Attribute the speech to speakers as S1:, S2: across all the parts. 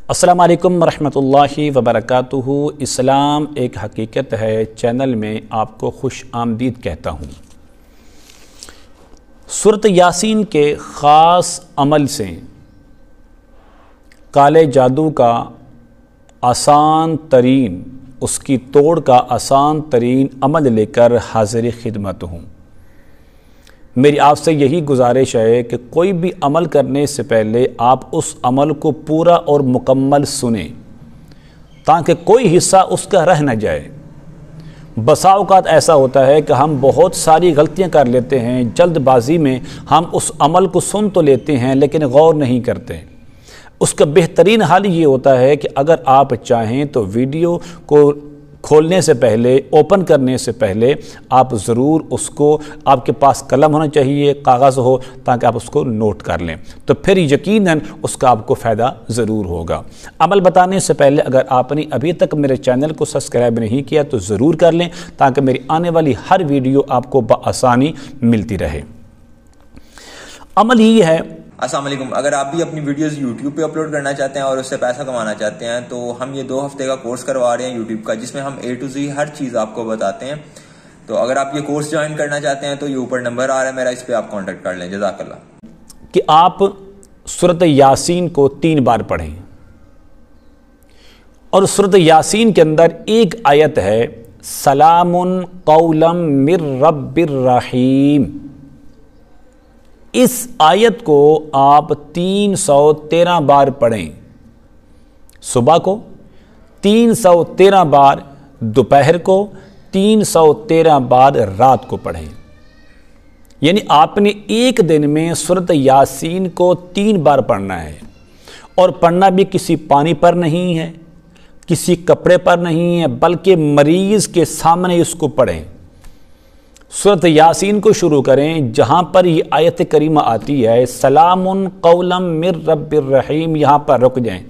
S1: السلام علیکم ورحمۃ اللہ وبرکاتہ۔ اسلام ایک حقیقت ہے چینل میں آپ کو خوش آمدید کہتا ہوں۔ سورۃ یاسین کے خاص عمل سے کالے جادو کا آسان ترین، اس کی توڑ کا آسان ترین عمل لے کر حاضر خدمت ہوں۔ میری آپ سے یہی گزارش ہے کہ کوئی بھی عمل کرنے سے پہلے آپ اس عمل کو پورا اور مکمل سنیں تاکہ کوئی حصہ اس کا رہ نہ جائے۔ بسا اوقات ایسا ہوتا ہے کہ ہم بہت ساری غلطیاں کر لیتے ہیں، جلد بازی میں ہم اس عمل کو سن تو لیتے ہیں لیکن غور نہیں کرتے۔ اس کا بہترین حل یہ ہوتا ہے کہ اگر آپ چاہیں تو ویڈیو کو کھولنے سے پہلے، اوپن کرنے سے پہلے آپ ضرور اس کو، آپ کے پاس قلم ہونا چاہیے، کاغذ ہو، تاکہ آپ اس کو نوٹ کر لیں، تو پھر یقیناً اس کا آپ کو فائدہ ضرور ہوگا۔ عمل بتانے سے پہلے اگر آپ نے ابھی تک میرے چینل کو سبسکرائب نہیں کیا تو ضرور کر لیں تاکہ میری آنے والی ہر ویڈیو آپ کو بآسانی ملتی رہے۔ عمل یہ ہے۔
S2: السلام علیکم۔ اگر آپ بھی اپنی ویڈیوز یوٹیوب پہ اپلوڈ کرنا چاہتے ہیں اور اس سے پیسہ کمانا چاہتے ہیں تو ہم یہ 2 ہفتے کا کورس کروا رہے ہیں یوٹیوب کا، جس میں ہم A to Z ہر چیز آپ کو بتاتے ہیں۔ تو اگر آپ یہ کورس جوائن کرنا چاہتے ہیں تو یہ اوپر نمبر آ رہا ہے میرا، اس پہ آپ کانٹیکٹ کر لیں۔ جزاک اللہ۔
S1: کہ آپ سورۃ یاسین کو 3 بار پڑھیں، اور سورۃ یاسین کے اندر ایک آیت ہے سلام قولا من رب الرحیم۔ اس آیت کو آپ 313 بار پڑھیں، صبح کو 313 بار، دوپہر کو 313 بار، رات کو پڑھیں۔ یعنی آپ نے ایک دن میں سورۃ یاسین کو 3 بار پڑھنا ہے، اور پڑھنا بھی کسی پانی پر نہیں ہے، کسی کپڑے پر نہیں ہے، بلکہ مریض کے سامنے اس کو پڑھیں۔ سورۃ یاسین کو شروع کریں جہاں پر یہ آیت کریمہ آتی ہے سلام قولا من رب الرحیم، یہاں پر رک جائیں۔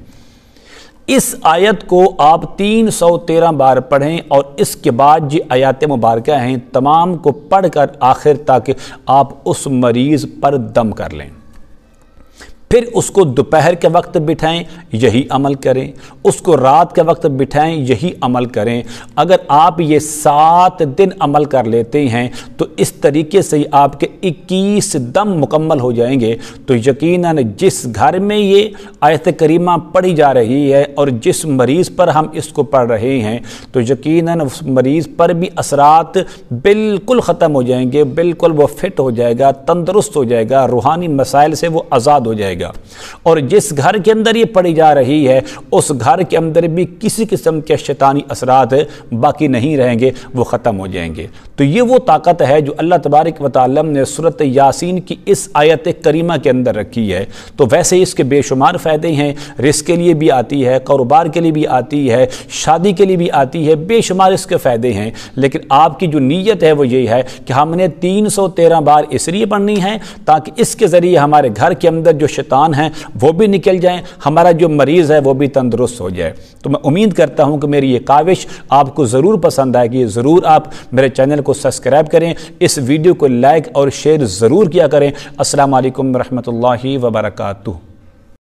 S1: اس آیت کو آپ 313 بار پڑھیں، اور اس کے بعد یہ آیات مبارکہ ہیں تمام کو پڑھ کر آخر تک آپ اس مریض پر دم کر لیں۔ پھر اس کو دوپہر کے وقت بٹھائیں، یہی عمل کریں، اس کو رات کے وقت بٹھائیں، یہی عمل کریں۔ اگر آپ یہ 7 دن عمل کر لیتے ہیں تو اس طریقے سے آپ کے 21 دم مکمل ہو جائیں گے، تو یقیناً جس گھر میں یہ آیت کریمہ پڑھی جا رہی ہے اور جس مریض پر ہم اس کو پڑھ رہے ہیں، تو یقیناً اس مریض پر بھی اثرات بالکل ختم ہو جائیں گے، بالکل وہ فٹ ہو جائے گا، تندرست ہو جائے گا، روحانی مسائل سے وہ آزاد ہو جائے گا۔ اور جس گھر کے اندر یہ پڑھی جا رہی ہے اس گھر کے اندر بھی کسی قسم کے شیطانی اثرات باقی نہیں رہیں گے، وہ ختم ہو جائیں گے۔ تو یہ وہ طاقت ہے جو اللہ تبارک و تعالی نے سورۃ یاسین کی اس آیت کریمہ کے اندر رکھی ہے۔ تو ویسے اس کے بے شمار فائدے ہیں، رزق کے لیے بھی آتی ہے، کاروبار کے لیے بھی آتی ہے، شادی کے لیے بھی آتی ہے، بے شمار اس کے فائدے ہیں۔ لیکن آپ کی جو نیت ہے وہ یہ ہے کہ ہم نے 313 بار اس لیے پڑھنی ہے تاکہ اس کے ذریعے ہمارے گھر کے اندر جو شیطان ہیں وہ بھی نکل جائیں، ہمارا جو مریض ہے وہ بھی تندرست ہو جائے۔ تو میں امید کرتا ہوں کہ میری یہ کاوش آپ کو ضرور پسند آئے گی، ضرور آپ میرے چینل کو سبسکرائب کریں، اس ویڈیو کو لائک اور شیئر ضرور کیا کریں۔ السلام علیکم ورحمۃ اللہ وبرکاتہ۔